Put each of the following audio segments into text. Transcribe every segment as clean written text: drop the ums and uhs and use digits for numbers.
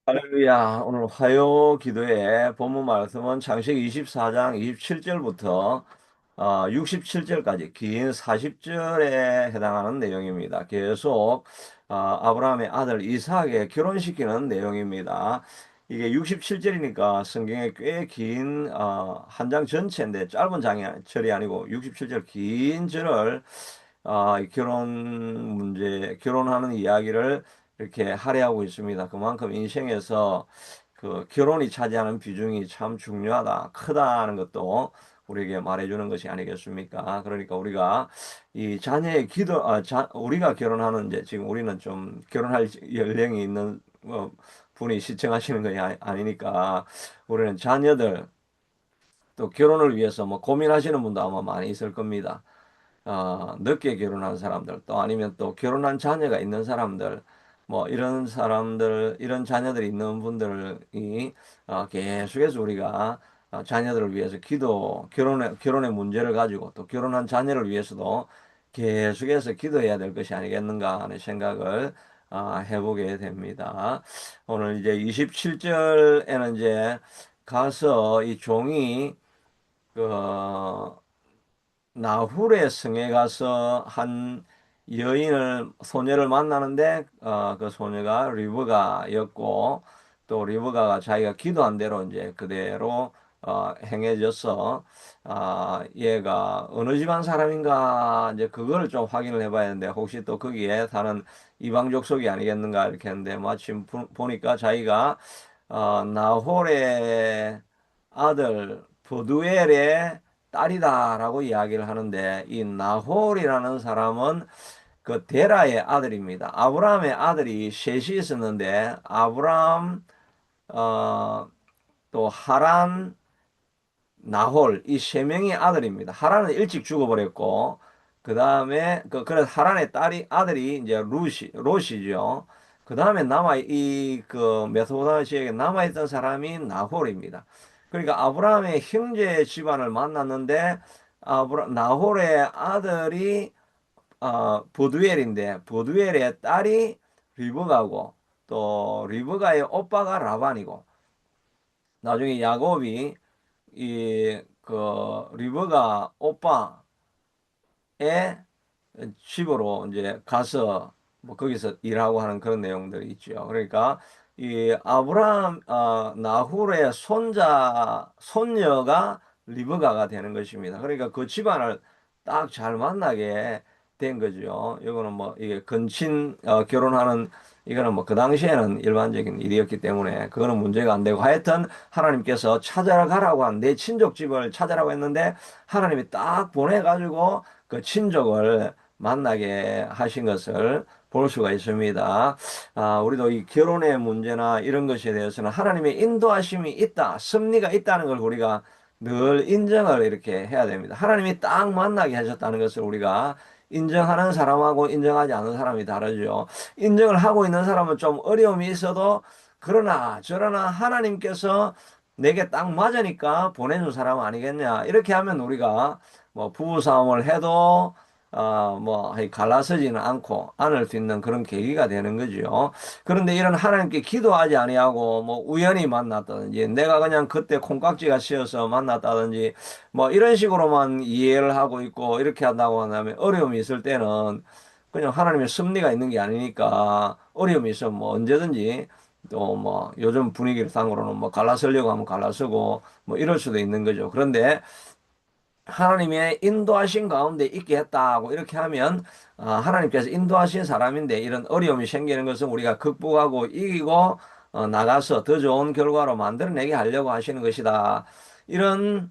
할렐루야. 오늘 화요 기도의 본문 말씀은 창세기 24장 27절부터 67절까지 긴 40절에 해당하는 내용입니다. 계속 아브라함의 아들 이삭에 결혼시키는 내용입니다. 이게 67절이니까 성경에 꽤 긴 한 장 전체인데 짧은 절이 아니고 67절 긴 절을 이 결혼 문제, 결혼하는 이야기를 이렇게 할애하고 있습니다. 그만큼 인생에서 그 결혼이 차지하는 비중이 참 중요하다, 크다는 것도 우리에게 말해주는 것이 아니겠습니까? 그러니까 우리가 이 자녀의 기도, 우리가 결혼하는 이제 지금 우리는 좀 결혼할 연령이 있는 분이 시청하시는 것이 아니니까 우리는 자녀들 또 결혼을 위해서 뭐 고민하시는 분도 아마 많이 있을 겁니다. 늦게 결혼한 사람들, 또 아니면 또 결혼한 자녀가 있는 사람들, 뭐 이런 사람들, 이런 자녀들이 있는 분들이 계속해서 우리가 자녀들을 위해서 결혼의 문제를 가지고 또 결혼한 자녀를 위해서도 계속해서 기도해야 될 것이 아니겠는가 하는 생각을 해보게 됩니다. 오늘 이제 27절에는 이제 가서 이 종이 그 나훌의 성에 가서 한 소녀를 만나는데 그 소녀가 리브가였고 또 리브가가 자기가 기도한 대로 이제 그대로 행해져서 얘가 어느 집안 사람인가 이제 그거를 좀 확인을 해봐야 되는데 혹시 또 거기에 사는 이방 족속이 아니겠는가 이렇게 했는데 마침 보니까 자기가 나홀의 아들 브두엘의 딸이다라고 이야기를 하는데 이 나홀이라는 사람은 그 데라의 아들입니다. 아브라함의 아들이 셋이 있었는데 아브라함 어, 또 하란 나홀 이 세 명의 아들입니다. 하란은 일찍 죽어버렸고 그 다음에 그래서 하란의 딸이 아들이 이제 롯이죠. 그 다음에 그 메소포타미아 지역에 남아있던 사람이 나홀입니다. 그러니까 아브라함의 형제 집안을 만났는데 나홀의 아들이 보두엘인데 보두엘의 딸이 리브가고 또 리브가의 오빠가 라반이고 나중에 야곱이 리브가 오빠의 집으로 이제 가서 뭐 거기서 일하고 하는 그런 내용들이 있죠. 그러니까 이 나훌의 손녀가 리브가가 되는 것입니다. 그러니까 그 집안을 딱 잘 만나게 된 거죠. 이거는 뭐 이게 결혼하는 이거는 뭐 그 당시에는 일반적인 일이었기 때문에 그거는 문제가 안 되고 하여튼 하나님께서 찾아라 가라고 한 내 친족 집을 찾아라고 했는데 하나님이 딱 보내가지고 그 친족을 만나게 하신 것을 볼 수가 있습니다. 우리도 이 결혼의 문제나 이런 것에 대해서는 하나님의 인도하심이 있다, 섭리가 있다는 걸 우리가 늘 인정을 이렇게 해야 됩니다. 하나님이 딱 만나게 하셨다는 것을 우리가 인정하는 사람하고 인정하지 않는 사람이 다르죠. 인정을 하고 있는 사람은 좀 어려움이 있어도 그러나 저러나 하나님께서 내게 딱 맞으니까 보내준 사람 아니겠냐. 이렇게 하면 우리가 뭐 부부싸움을 해도 갈라서지는 않고 안을 수 있는 그런 계기가 되는 거죠. 그런데 이런 하나님께 기도하지 아니하고 뭐 우연히 만났다든지 내가 그냥 그때 콩깍지가 씌어서 만났다든지 뭐 이런 식으로만 이해를 하고 있고 이렇게 한다고 한다면 어려움이 있을 때는 그냥 하나님의 섭리가 있는 게 아니니까 어려움이 있으면 뭐 언제든지 또 뭐 요즘 분위기를 상으로는 뭐 갈라서려고 하면 갈라서고 뭐 이럴 수도 있는 거죠. 그런데 하나님의 인도하신 가운데 있게 했다고 이렇게 하면 하나님께서 인도하신 사람인데 이런 어려움이 생기는 것은 우리가 극복하고 이기고 나가서 더 좋은 결과로 만들어내게 하려고 하시는 것이다. 이런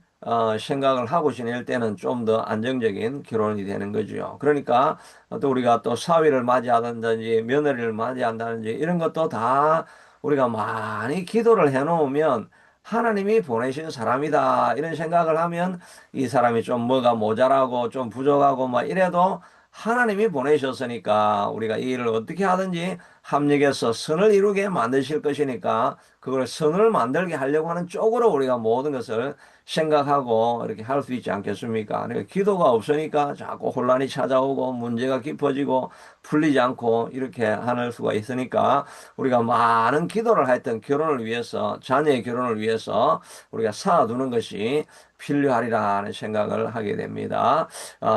생각을 하고 지낼 때는 좀 더 안정적인 결혼이 되는 거죠. 그러니까 또 우리가 또 사위를 맞이하든지 며느리를 맞이한다든지 이런 것도 다 우리가 많이 기도를 해놓으면 하나님이 보내신 사람이다. 이런 생각을 하면 이 사람이 좀 뭐가 모자라고 좀 부족하고 막 이래도 하나님이 보내셨으니까 우리가 이 일을 어떻게 하든지 합력해서 선을 이루게 만드실 것이니까 그걸 선을 만들게 하려고 하는 쪽으로 우리가 모든 것을 생각하고 이렇게 할 수 있지 않겠습니까? 그러니까 기도가 없으니까 자꾸 혼란이 찾아오고 문제가 깊어지고 풀리지 않고 이렇게 하는 수가 있으니까 우리가 많은 기도를 하여튼 결혼을 위해서 자녀의 결혼을 위해서 우리가 쌓아두는 것이 필요하리라는 생각을 하게 됩니다.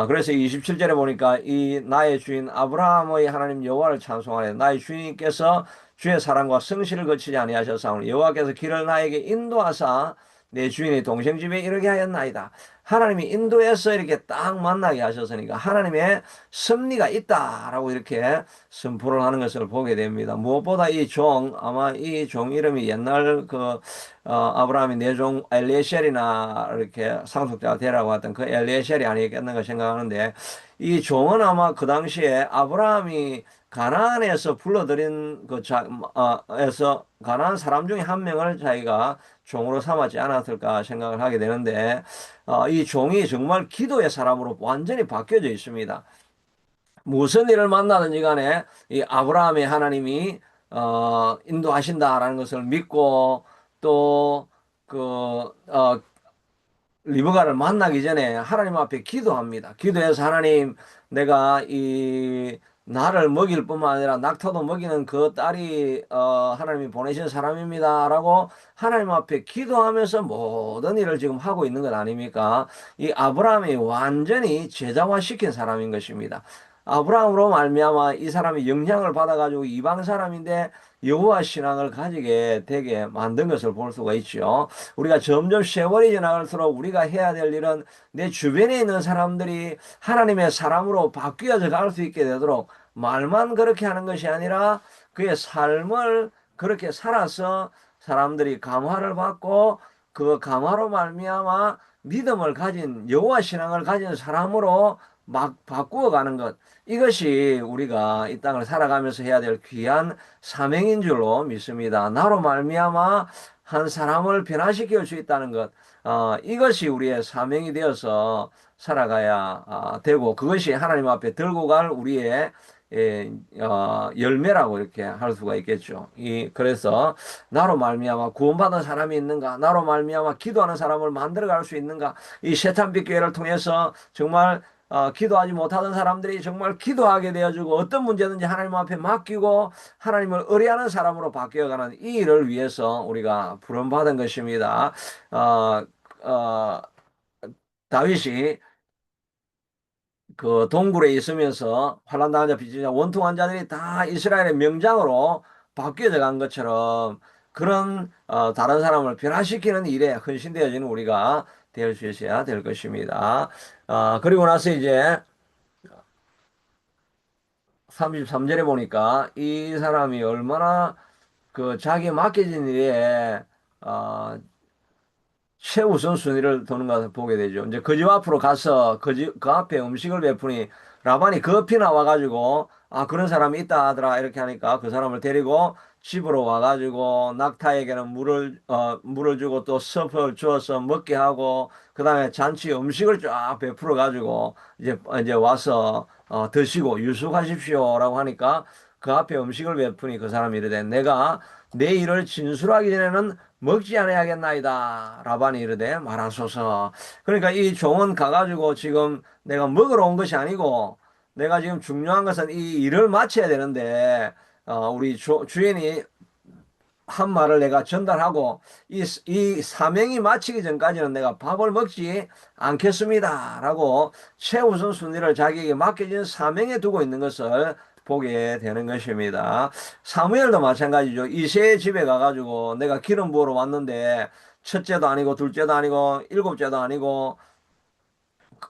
그래서 27절에 보니까 이 나의 주인 아브라함의 하나님 여호와를 찬송하래. 나의 주인께서 주의 사랑과 성실을 거치지 아니하셨사오니 여호와께서 길을 나에게 인도하사 내 주인의 동생 집에 이르게 하였나이다. 하나님이 인도해서 이렇게 딱 만나게 하셨으니까 하나님의 섭리가 있다라고 이렇게 선포를 하는 것을 보게 됩니다. 무엇보다 이 종, 아마 이 종 이름이 옛날 아브라함이 내 종 엘리에셀이나 이렇게 상속자가 되라고 했던 그 엘리에셀이 아니겠는가 생각하는데 이 종은 아마 그 당시에 아브라함이 가나안에서 불러들인 에서 가나안 사람 중에 한 명을 자기가 종으로 삼았지 않았을까 생각을 하게 되는데 이 종이 정말 기도의 사람으로 완전히 바뀌어져 있습니다. 무슨 일을 만나든지 간에 이 아브라함의 하나님이 인도하신다라는 것을 믿고 또 리브가를 만나기 전에 하나님 앞에 기도합니다. 기도해서 하나님, 내가 이 나를 먹일 뿐만 아니라 낙타도 먹이는 그 딸이 하나님이 보내신 사람입니다라고 하나님 앞에 기도하면서 모든 일을 지금 하고 있는 것 아닙니까? 이 아브라함이 완전히 제자화시킨 사람인 것입니다. 아브라함으로 말미암아 이 사람이 영향을 받아가지고 이방 사람인데 여호와 신앙을 가지게 되게 만든 것을 볼 수가 있죠. 우리가 점점 세월이 지나갈수록 우리가 해야 될 일은 내 주변에 있는 사람들이 하나님의 사람으로 바뀌어져 갈 수 있게 되도록 말만 그렇게 하는 것이 아니라 그의 삶을 그렇게 살아서 사람들이 감화를 받고 그 감화로 말미암아 믿음을 가진 여호와 신앙을 가진 사람으로 막 바꾸어 가는 것, 이것이 우리가 이 땅을 살아가면서 해야 될 귀한 사명인 줄로 믿습니다. 나로 말미암아 한 사람을 변화시킬 수 있다는 것, 이것이 우리의 사명이 되어서 살아가야 되고 그것이 하나님 앞에 들고 갈 우리의 열매라고 이렇게 할 수가 있겠죠. 그래서 나로 말미암아 구원받은 사람이 있는가? 나로 말미암아 기도하는 사람을 만들어갈 수 있는가? 이 세탄빛 교회를 통해서 정말 기도하지 못하던 사람들이 정말 기도하게 되어주고 어떤 문제든지 하나님 앞에 맡기고 하나님을 의뢰하는 사람으로 바뀌어가는 이 일을 위해서 우리가 부름받은 것입니다. 어, 어, 다윗이 그 동굴에 있으면서 환난 당한 자, 빚진 자, 원통한 자들이 다 이스라엘의 명장으로 바뀌어져 간 것처럼 그런 다른 사람을 변화시키는 일에 헌신되어지는 우리가 될 수 있어야 될 것입니다. 그리고 나서 이제 33절에 보니까 이 사람이 얼마나 그 자기 맡겨진 일에 어, 최우선 순위를 두는가 보게 되죠. 이제 그 집 앞으로 가서 그 앞에 음식을 베푸니 라반이 급히 나와가지고 그런 사람이 있다 하더라 이렇게 하니까 그 사람을 데리고 집으로 와가지고 낙타에게는 물을 주고 또 섭을 주어서 먹게 하고 그 다음에 잔치 음식을 쫙 베풀어 가지고 이제 와서 드시고 유숙하십시오라고 하니까 그 앞에 음식을 베푸니 그 사람이 이르되 내가 내 일을 진술하기 전에는 먹지 않아야겠나이다. 라반이 이르되 말하소서. 그러니까 이 종은 가가지고 지금 내가 먹으러 온 것이 아니고 내가 지금 중요한 것은 이 일을 마쳐야 되는데 우리 주인이 한 말을 내가 전달하고 이 사명이 마치기 전까지는 내가 밥을 먹지 않겠습니다. 라고 최우선 순위를 자기에게 맡겨진 사명에 두고 있는 것을 보게 되는 것입니다. 사무엘도 마찬가지죠. 이새의 집에 가가지고 내가 기름 부으러 왔는데 첫째도 아니고 둘째도 아니고 일곱째도 아니고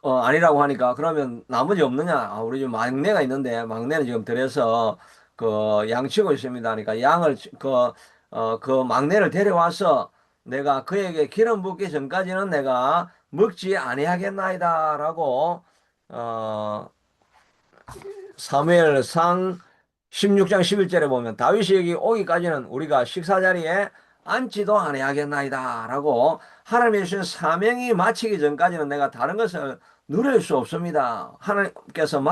아니라고 하니까 그러면 나머지 없느냐? 우리 집 막내가 있는데 막내는 지금 들여서 그 양치고 있습니다. 하니까 양을 그 막내를 데려와서 내가 그에게 기름 붓기 전까지는 내가 먹지 아니하겠나이다라고 어 사무엘상 16장 11절에 보면 다윗이 여기 오기까지는 우리가 식사 자리에 앉지도 아니하겠나이다 라고 하나님의 주신 사명이 마치기 전까지는 내가 다른 것을 누릴 수 없습니다. 하나님께서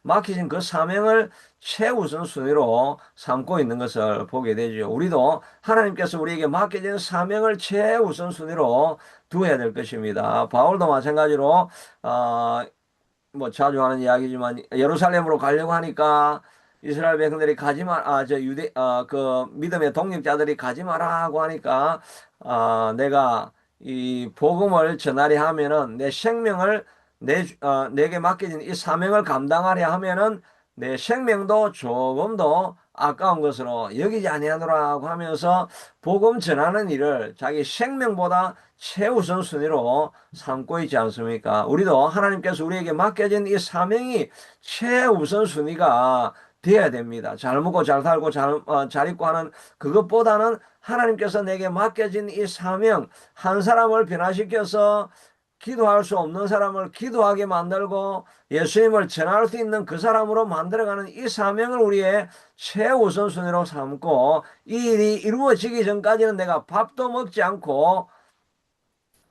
맡기신 그 사명을 최우선 순위로 삼고 있는 것을 보게 되죠. 우리도 하나님께서 우리에게 맡겨진 사명을 최우선 순위로 두어야 될 것입니다. 바울도 마찬가지로 어, 뭐 자주 하는 이야기지만 예루살렘으로 가려고 하니까 이스라엘 백성들이 가지 마, 저 그 믿음의 동력자들이 가지 마라고 하니까 내가 이 복음을 전하려 하면은 내 생명을 내게 맡겨진 이 사명을 감당하려 하면은 내 생명도 조금도 아까운 것으로 여기지 아니하노라고 하면서 복음 전하는 일을 자기 생명보다 최우선 순위로 삼고 있지 않습니까? 우리도 하나님께서 우리에게 맡겨진 이 사명이 최우선 순위가 되어야 됩니다. 잘 먹고 잘 살고 잘 입고 하는 그것보다는 하나님께서 내게 맡겨진 이 사명, 한 사람을 변화시켜서 기도할 수 없는 사람을 기도하게 만들고 예수님을 전할 수 있는 그 사람으로 만들어가는 이 사명을 우리의 최우선순위로 삼고 이 일이 이루어지기 전까지는 내가 밥도 먹지 않고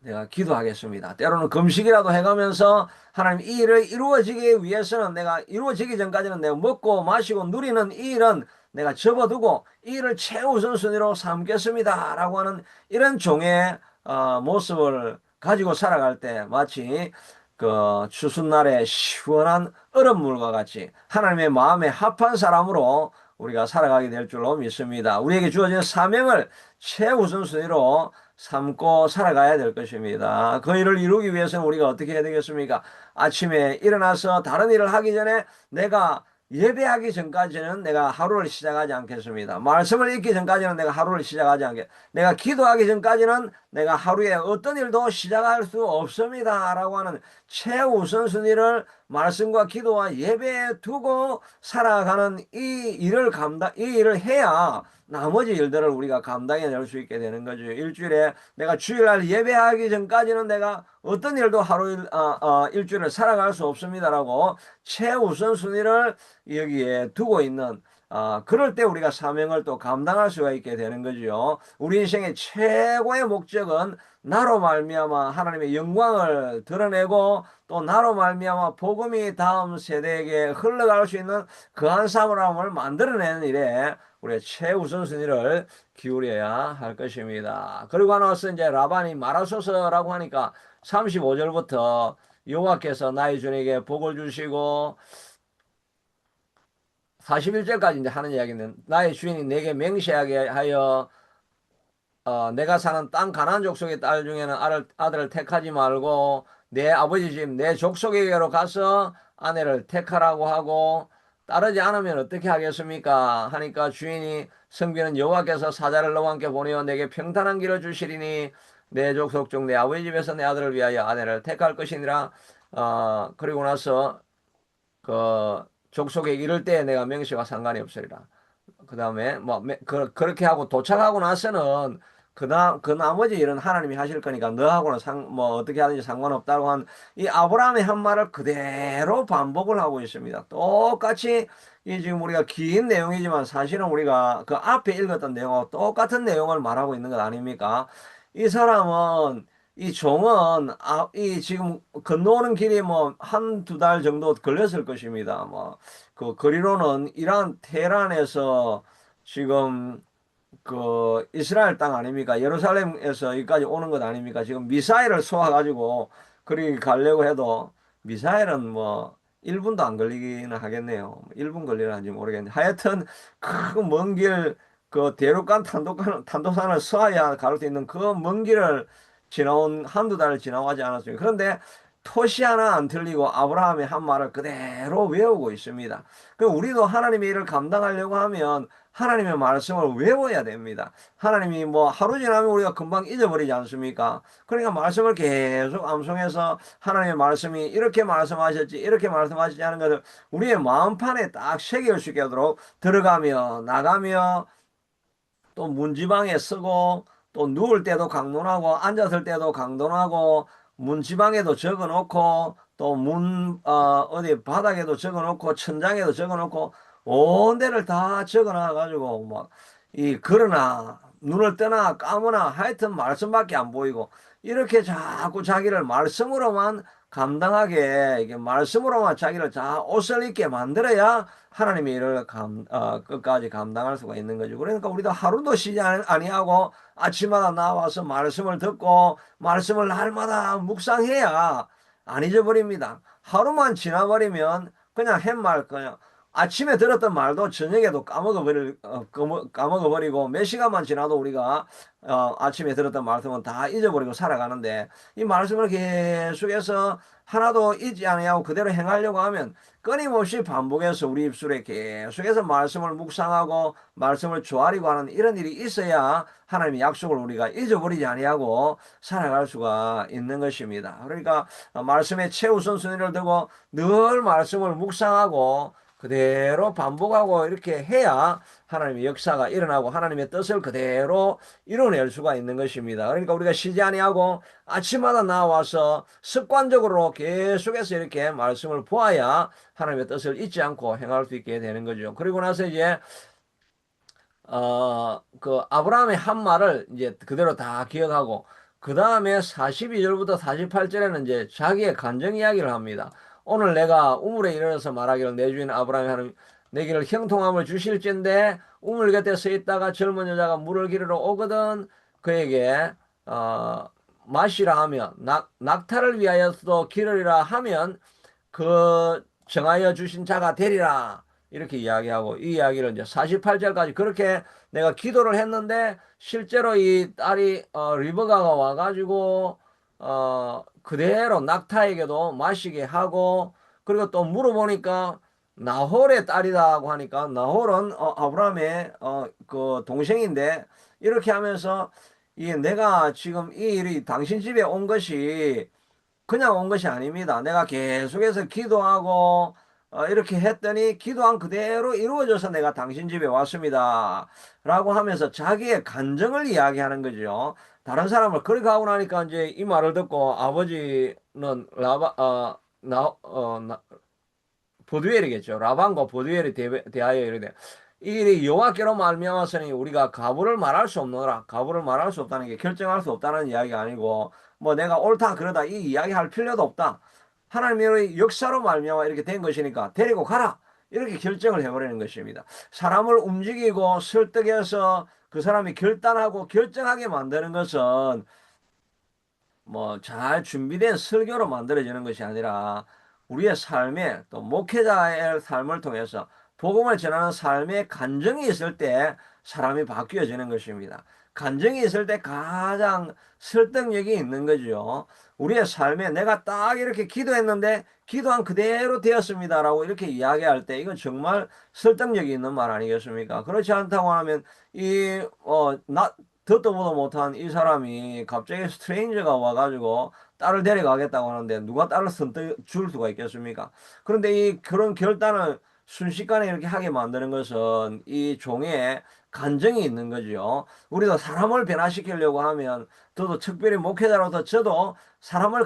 내가 기도하겠습니다. 때로는 금식이라도 해가면서 하나님 이 일을 이루어지기 위해서는 내가 이루어지기 전까지는 내가 먹고 마시고 누리는 이 일은 내가 접어두고 이 일을 최우선순위로 삼겠습니다. 라고 하는 이런 종의 모습을 가지고 살아갈 때 마치 그 추수날의 시원한 얼음물과 같이 하나님의 마음에 합한 사람으로 우리가 살아가게 될 줄로 믿습니다. 우리에게 주어진 사명을 최우선순위로 삼고 살아가야 될 것입니다. 그 일을 이루기 위해서는 우리가 어떻게 해야 되겠습니까? 아침에 일어나서 다른 일을 하기 전에 내가 예배하기 전까지는 내가 하루를 시작하지 않겠습니다. 말씀을 읽기 전까지는 내가 하루를 시작하지 않겠. 내가 기도하기 전까지는 내가 하루에 어떤 일도 시작할 수 없습니다. 라고 하는 최우선순위를 말씀과 기도와 예배에 두고 살아가는 이 일을 해야 나머지 일들을 우리가 감당해낼 수 있게 되는 거죠. 일주일에 내가 주일날 예배하기 전까지는 내가 어떤 일도 일주일을 살아갈 수 없습니다라고 최우선 순위를 여기에 두고 있는 그럴 때 우리가 사명을 또 감당할 수가 있게 되는 거죠. 우리 인생의 최고의 목적은 나로 말미암아 하나님의 영광을 드러내고 또 나로 말미암아 복음이 다음 세대에게 흘러갈 수 있는 그한 사람을 만들어내는 일에 우리의 최우선순위를 기울여야 할 것입니다. 그리고 나서 이제 라반이 말하소서라고 하니까 35절부터 여호와께서 나의 주에게 복을 주시고 41절까지 이제 하는 이야기는 나의 주인이 내게 맹세하게 하여 내가 사는 땅 가나안 족속의 딸 중에는 아들을 택하지 말고 내 아버지 집 내 족속에게로 가서 아내를 택하라고 하고 따르지 않으면 어떻게 하겠습니까? 하니까 주인이 성비는 여호와께서 사자를 너와 함께 보내어 내게 평탄한 길을 주시리니 내 족속 중 내 아버지 집에서 내 아들을 위하여 아내를 택할 것이니라. 그리고 나서 그 족속에 이를 때 내가 명시와 상관이 없으리라. 그 다음에 뭐 그렇게 하고 도착하고 나서는 그 나머지 일은 하나님이 하실 거니까 너하고는 뭐 어떻게 하든지 상관없다고 한 이 아브라함의 한 말을 그대로 반복을 하고 있습니다. 똑같이 이 지금 우리가 긴 내용이지만 사실은 우리가 그 앞에 읽었던 내용하고 똑같은 내용을 말하고 있는 것 아닙니까? 이 사람은 이 종은 이 지금 건너오는 길이 뭐 한 두 달 정도 걸렸을 것입니다. 뭐 그 거리로는 이란 테헤란에서 지금 그 이스라엘 땅 아닙니까? 예루살렘에서 여기까지 오는 것 아닙니까? 지금 미사일을 쏘아가지고 그리 가려고 해도 미사일은 뭐 1분도 안 걸리기는 하겠네요. 1분 걸리는지 모르겠는데 하여튼 그 먼 길, 그 대륙간 탄도산을 쏘아야 갈 수 있는 그 먼 길을 지나온 한두 달을 지나가지 않았습니다. 그런데 토시 하나 안 틀리고 아브라함의 한 말을 그대로 외우고 있습니다. 그 우리도 하나님의 일을 감당하려고 하면 하나님의 말씀을 외워야 됩니다. 하나님이 뭐 하루 지나면 우리가 금방 잊어버리지 않습니까? 그러니까 말씀을 계속 암송해서 하나님의 말씀이 이렇게 말씀하셨지, 이렇게 말씀하셨지 하는 것을 우리의 마음판에 딱 새길 수 있게 하도록 들어가며 나가며 또 문지방에 쓰고 또 누울 때도 강론하고 앉았을 때도 강론하고 문지방에도 적어놓고 또 어디 바닥에도 적어놓고 천장에도 적어놓고 온 데를 다 적어놔가지고 막 이 걸으나 눈을 뜨나 까무나 하여튼 말씀밖에 안 보이고 이렇게 자꾸 자기를 말씀으로만 감당하게 이게 말씀으로만 자기를 자 옷을 입게 만들어야 하나님의 일을 끝까지 감당할 수가 있는 거죠. 그러니까 우리도 하루도 쉬지 아니하고 아침마다 나와서 말씀을 듣고 말씀을 날마다 묵상해야 안 잊어버립니다. 하루만 지나버리면 그냥 햇말 그냥 아침에 들었던 말도 저녁에도 까먹어버리고 몇 시간만 지나도 우리가 아침에 들었던 말씀은 다 잊어버리고 살아가는데 이 말씀을 계속해서 하나도 잊지 아니하고 그대로 행하려고 하면 끊임없이 반복해서 우리 입술에 계속해서 말씀을 묵상하고 말씀을 조아리고 하는 이런 일이 있어야 하나님의 약속을 우리가 잊어버리지 아니하고 살아갈 수가 있는 것입니다. 그러니까 말씀의 최우선순위를 두고 늘 말씀을 묵상하고 그대로 반복하고 이렇게 해야 하나님의 역사가 일어나고 하나님의 뜻을 그대로 이뤄낼 수가 있는 것입니다. 그러니까 우리가 쉬지 아니하고 아침마다 나와서 습관적으로 계속해서 이렇게 말씀을 보아야 하나님의 뜻을 잊지 않고 행할 수 있게 되는 거죠. 그리고 나서 이제 그 아브라함의 한 말을 이제 그대로 다 기억하고 그 다음에 42절부터 48절에는 이제 자기의 간증 이야기를 합니다. 오늘 내가 우물에 이르러서 말하기를 내 주인 아브라함이 하는 내게를 형통함을 주실진데 우물 곁에 서 있다가 젊은 여자가 물을 기르러 오거든 그에게 마시라 하며 낙타를 위하여서도 기르리라 하면 그 정하여 주신 자가 되리라. 이렇게 이야기하고 이 이야기를 이제 48절까지 그렇게 내가 기도를 했는데 실제로 이 딸이 리버가가 와가지고 그대로 낙타에게도 마시게 하고 그리고 또 물어보니까 나홀의 딸이라고 하니까 나홀은 아브라함의 그 동생인데 이렇게 하면서 이 내가 지금 이 일이 당신 집에 온 것이 그냥 온 것이 아닙니다. 내가 계속해서 기도하고 이렇게 했더니 기도한 그대로 이루어져서 내가 당신 집에 왔습니다. 라고 하면서 자기의 간증을 이야기하는 거죠. 다른 사람을 그렇게 하고 나니까 이제 이 말을 듣고 아버지는 보드웰이겠죠. 라반과 보드웰이 대하여 이르되 이 일이 여호와께로 말미암았으니 우리가 가부를 말할 수 없노라. 가부를 말할 수 없다는 게 결정할 수 없다는 이야기가 아니고 뭐 내가 옳다 그러다 이 이야기 할 필요도 없다. 하나님의 역사로 말미암아 이렇게 된 것이니까 데리고 가라. 이렇게 결정을 해버리는 것입니다. 사람을 움직이고 설득해서 그 사람이 결단하고 결정하게 만드는 것은 뭐 잘 준비된 설교로 만들어지는 것이 아니라 우리의 삶에 또 목회자의 삶을 통해서 복음을 전하는 삶의 간증이 있을 때 사람이 바뀌어지는 것입니다. 간증이 있을 때 가장 설득력이 있는 거죠. 우리의 삶에 내가 딱 이렇게 기도했는데 기도한 그대로 되었습니다라고 이렇게 이야기할 때 이건 정말 설득력이 있는 말 아니겠습니까? 그렇지 않다고 하면 듣도 보도 못한 이 사람이 갑자기 스트레인저가 와가지고 딸을 데려가겠다고 하는데 누가 딸을 선뜻 줄 수가 있겠습니까? 그런데 이 그런 결단을 순식간에 이렇게 하게 만드는 것은 이 종의 간증이 있는 거죠. 우리도 사람을 변화시키려고 하면 저도 특별히 목회자로서 저도 사람을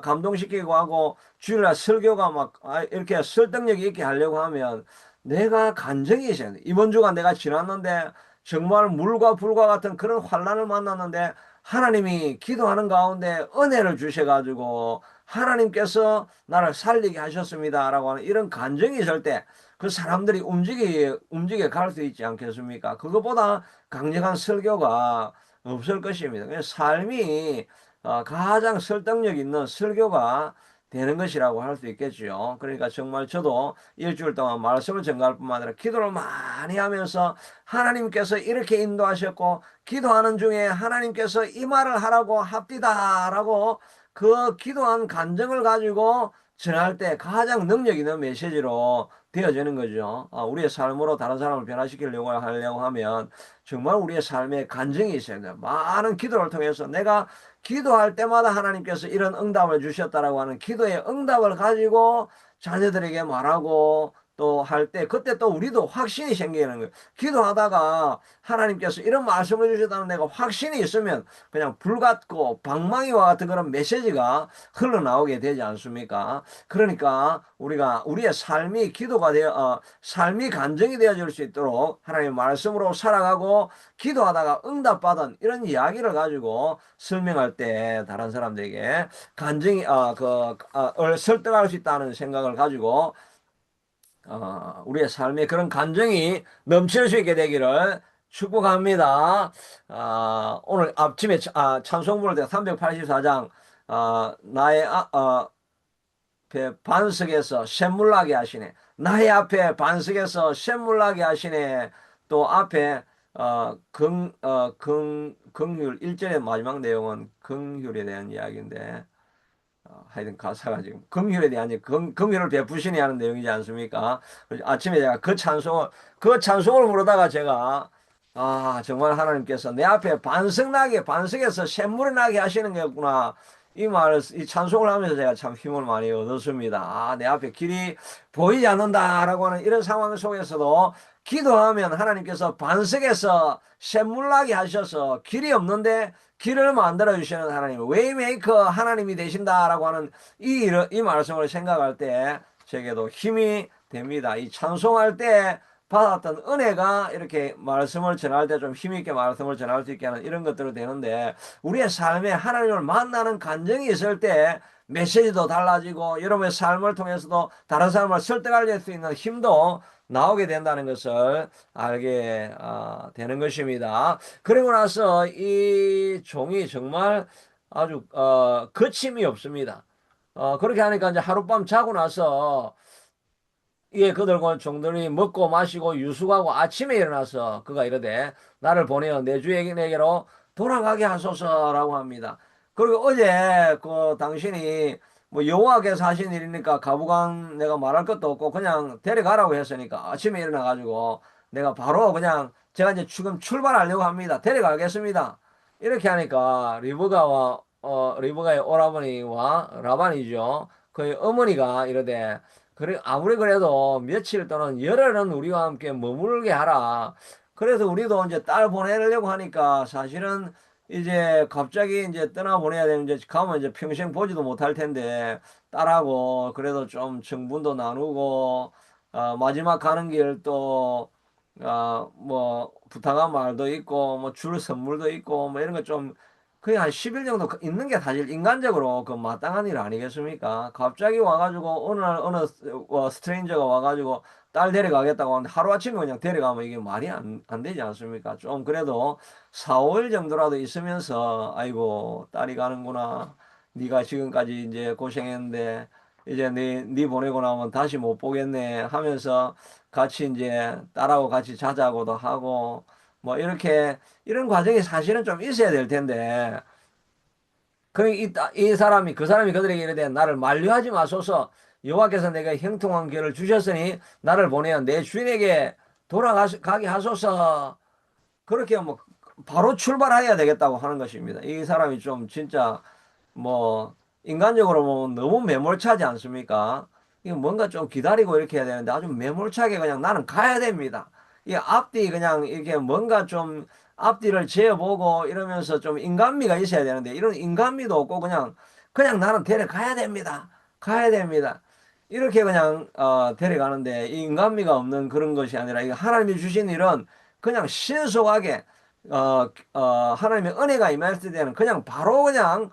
감동시키고 하고 주일날 설교가 막 이렇게 설득력이 있게 하려고 하면 내가 간증이 있어야 돼. 이번 주가 내가 지났는데 정말 물과 불과 같은 그런 환란을 만났는데 하나님이 기도하는 가운데 은혜를 주셔가지고 하나님께서 나를 살리게 하셨습니다라고 하는 이런 간증이 있을 때 그 사람들이 움직여 갈 수 있지 않겠습니까? 그것보다 강력한 설교가 없을 것입니다. 그래서 삶이 가장 설득력 있는 설교가 되는 것이라고 할 수 있겠죠. 그러니까 정말 저도 일주일 동안 말씀을 전가할 뿐만 아니라 기도를 많이 하면서 하나님께서 이렇게 인도하셨고 기도하는 중에 하나님께서 이 말을 하라고 합디다라고 그 기도한 간증을 가지고 전할 때 가장 능력 있는 메시지로 되어지는 거죠. 우리의 삶으로 다른 사람을 변화시키려고 하려고 하면 정말 우리의 삶에 간증이 있어야 돼요. 많은 기도를 통해서 내가 기도할 때마다 하나님께서 이런 응답을 주셨다라고 하는 기도의 응답을 가지고 자녀들에게 말하고 또 할 때 그때 또 우리도 확신이 생기는 거예요. 기도하다가 하나님께서 이런 말씀을 주셨다는 내가 확신이 있으면 그냥 불 같고 방망이와 같은 그런 메시지가 흘러나오게 되지 않습니까? 그러니까 우리가 우리의 삶이 기도가 되어 삶이 간증이 되어질 수 있도록 하나님의 말씀으로 살아가고 기도하다가 응답받은 이런 이야기를 가지고 설명할 때 다른 사람들에게 간증이 설득할 수 있다는 생각을 가지고 우리의 삶에 그런 감정이 넘칠 수 있게 되기를 축복합니다. 오늘 아침에 찬송부를 384장 나의 반석에서 샘물나게 하시네. 나의 앞에 반석에서 샘물나게 하시네. 또 앞에 긍휼 1절의 마지막 내용은 긍휼에 대한 이야기인데 하여튼 가사가 지금 긍휼에 대한 긍휼을 베푸시니 하는 내용이지 않습니까? 아침에 제가 그 찬송을 부르다가 제가 정말 하나님께서 내 앞에 반석에서 샘물이 나게 하시는 거였구나. 이 찬송을 하면서 제가 참 힘을 많이 얻었습니다. 내 앞에 길이 보이지 않는다라고 하는 이런 상황 속에서도 기도하면 하나님께서 반석에서 샘물 나게 하셔서 길이 없는데 길을 만들어 주시는 하나님, 웨이메이커 하나님이 되신다라고 하는 이 말씀을 생각할 때 제게도 힘이 됩니다. 이 찬송할 때 받았던 은혜가 이렇게 말씀을 전할 때 좀 힘있게 말씀을 전할 수 있게 하는 이런 것들이 되는데 우리의 삶에 하나님을 만나는 간증이 있을 때 메시지도 달라지고 여러분의 삶을 통해서도 다른 사람을 설득할 수 있는 힘도 나오게 된다는 것을 알게 되는 것입니다. 그리고 나서 이 종이 정말 아주 거침이 없습니다. 그렇게 하니까 이제 하룻밤 자고 나서 이에 그들과 종들이 먹고 마시고 유숙하고 아침에 일어나서 그가 이르되 나를 보내어 내 주에게로 돌아가게 하소서라고 합니다. 그리고 어제 당신이 뭐 여호와께서 하신 일이니까 가부간 내가 말할 것도 없고 그냥 데려가라고 했으니까 아침에 일어나 가지고 내가 바로 그냥 제가 이제 지금 출발하려고 합니다. 데려가겠습니다. 이렇게 하니까 리브가의 오라버니와 라반이죠. 그의 어머니가 이러되 그래, 아무리 그래도 며칠 또는 열흘은 우리와 함께 머물게 하라. 그래서 우리도 이제 딸 보내려고 하니까 사실은 이제 갑자기 이제 떠나보내야 되는데 가면 이제 평생 보지도 못할 텐데 딸하고 그래도 좀 정분도 나누고 마지막 가는 길 또 뭐 부탁한 말도 있고 뭐 줄 선물도 있고 뭐 이런 거좀 거의 한 10일 정도 있는 게 사실 인간적으로 그 마땅한 일 아니겠습니까? 갑자기 와가지고 어느 스트레인저가 와가지고 딸 데려가겠다고 하는데 하루아침에 그냥 데려가면 이게 말이 안 되지 않습니까? 좀 그래도 4, 5일 정도라도 있으면서 아이고 딸이 가는구나. 네가 지금까지 이제 고생했는데 이제 네 보내고 나면 다시 못 보겠네 하면서 같이 이제 딸하고 같이 자자고도 하고 뭐 이렇게 이런 과정이 사실은 좀 있어야 될 텐데, 이 사람이, 그 사람이 그들에게 이르되 나를 만류하지 마소서 여호와께서 내가 형통한 길을 주셨으니 나를 보내어 내 주인에게 돌아가게 하소서. 그렇게 뭐 바로 출발해야 되겠다고 하는 것입니다. 이 사람이 좀 진짜 뭐 인간적으로 보면 너무 매몰차지 않습니까? 이게 뭔가 좀 기다리고 이렇게 해야 되는데 아주 매몰차게 그냥 나는 가야 됩니다. 이 앞뒤 그냥 이렇게 뭔가 좀 앞뒤를 재보고 이러면서 좀 인간미가 있어야 되는데 이런 인간미도 없고 그냥 나는 데려가야 됩니다. 가야 됩니다. 이렇게 그냥 데려가는데 이 인간미가 없는 그런 것이 아니라 이 하나님이 주신 일은 그냥 신속하게 하나님의 은혜가 임했을 때는 그냥 바로 그냥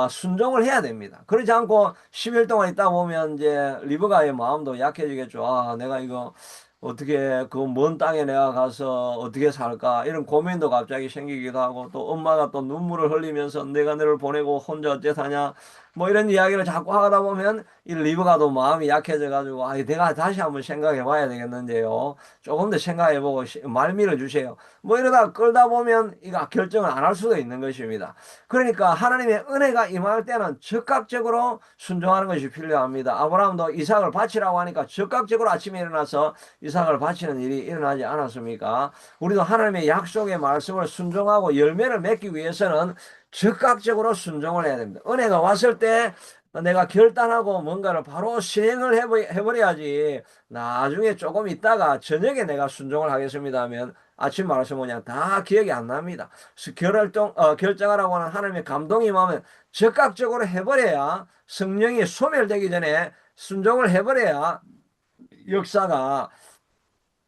순종을 해야 됩니다. 그렇지 않고 10일 동안 있다 보면 이제 리브가의 마음도 약해지겠죠. 내가 이거 어떻게 그 먼 땅에 내가 가서 어떻게 살까 이런 고민도 갑자기 생기기도 하고 또 엄마가 또 눈물을 흘리면서 내가 너를 보내고 혼자 어째 사냐 뭐 이런 이야기를 자꾸 하다 보면 이 리브가도 마음이 약해져 가지고 내가 다시 한번 생각해 봐야 되겠는데요. 조금 더 생각해 보고 말미를 주세요. 뭐 이러다 끌다 보면 이거 결정을 안 할 수도 있는 것입니다. 그러니까 하나님의 은혜가 임할 때는 즉각적으로 순종하는 것이 필요합니다. 아브라함도 이삭을 바치라고 하니까 즉각적으로 아침에 일어나서 이삭을 바치는 일이 일어나지 않았습니까? 우리도 하나님의 약속의 말씀을 순종하고 열매를 맺기 위해서는 즉각적으로 순종을 해야 됩니다. 은혜가 왔을 때 내가 결단하고 뭔가를 바로 시행을 해버려야지. 나중에 조금 있다가 저녁에 내가 순종을 하겠습니다 하면 아침 말씀 그냥 다 기억이 안 납니다. 그래서 결정하라고 하는 하나님의 감동이 임하면 즉각적으로 해버려야, 성령이 소멸되기 전에 순종을 해버려야 역사가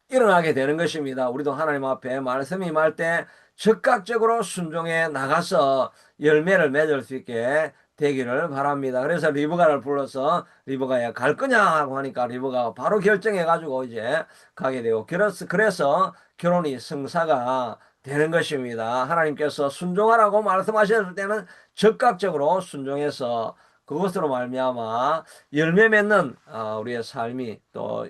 일어나게 되는 것입니다. 우리도 하나님 앞에 말씀이 임할 때 즉각적으로 순종해 나가서 열매를 맺을 수 있게 되기를 바랍니다. 그래서 리브가를 불러서 리브가야 갈 거냐 하고 하니까 리브가 바로 결정해가지고 이제 가게 되고, 그래서 결혼이 성사가 되는 것입니다. 하나님께서 순종하라고 말씀하셨을 때는 즉각적으로 순종해서 그것으로 말미암아 열매 맺는 우리의 삶이 또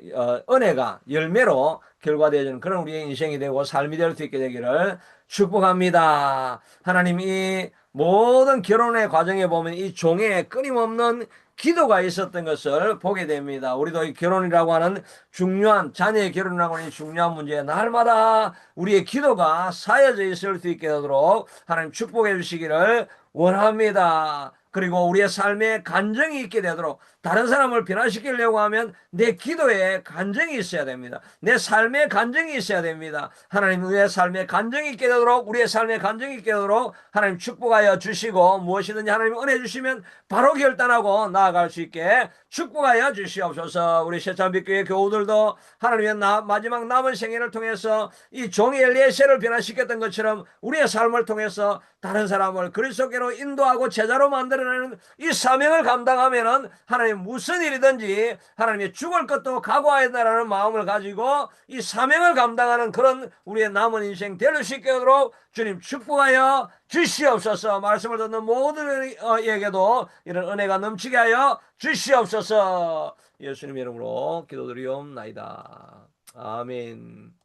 은혜가 열매로 결과되어지는 그런 우리의 인생이 되고 삶이 될 수 있게 되기를 축복합니다. 하나님, 이 모든 결혼의 과정에 보면 이 종의 끊임없는 기도가 있었던 것을 보게 됩니다. 우리도 이 결혼이라고 하는 중요한, 자녀의 결혼이라고 하는 이 중요한 문제에 날마다 우리의 기도가 쌓여져 있을 수 있게 되도록 하나님 축복해 주시기를 원합니다. 그리고 우리의 삶에 간정이 있게 되도록, 다른 사람을 변화시키려고 하면 내 기도에 간정이 있어야 됩니다. 내 삶에 간정이 있어야 됩니다. 하나님, 우리의 삶에 간정이 있게 되도록, 우리의 삶에 간정이 있게 되도록 하나님 축복하여 주시고, 무엇이든지 하나님 은혜 주시면 바로 결단하고 나아갈 수 있게 축복하여 주시옵소서. 우리 새참빛교회 교우들도 하나님의 마지막 남은 생애를 통해서 이 종의 엘리에셀을 변화시켰던 것처럼 우리의 삶을 통해서 다른 사람을 그리스도께로 인도하고 제자로 만들어내는 이 사명을 감당하면은 하나님 무슨 일이든지 하나님의 죽을 것도 각오하였다라는 마음을 가지고 이 사명을 감당하는 그런 우리의 남은 인생 될 수 있게 하도록 주님 축복하여 주시옵소서. 말씀을 듣는 모두에게도 이런 은혜가 넘치게 하여 주시옵소서. 예수님 이름으로 기도드리옵나이다. 아멘.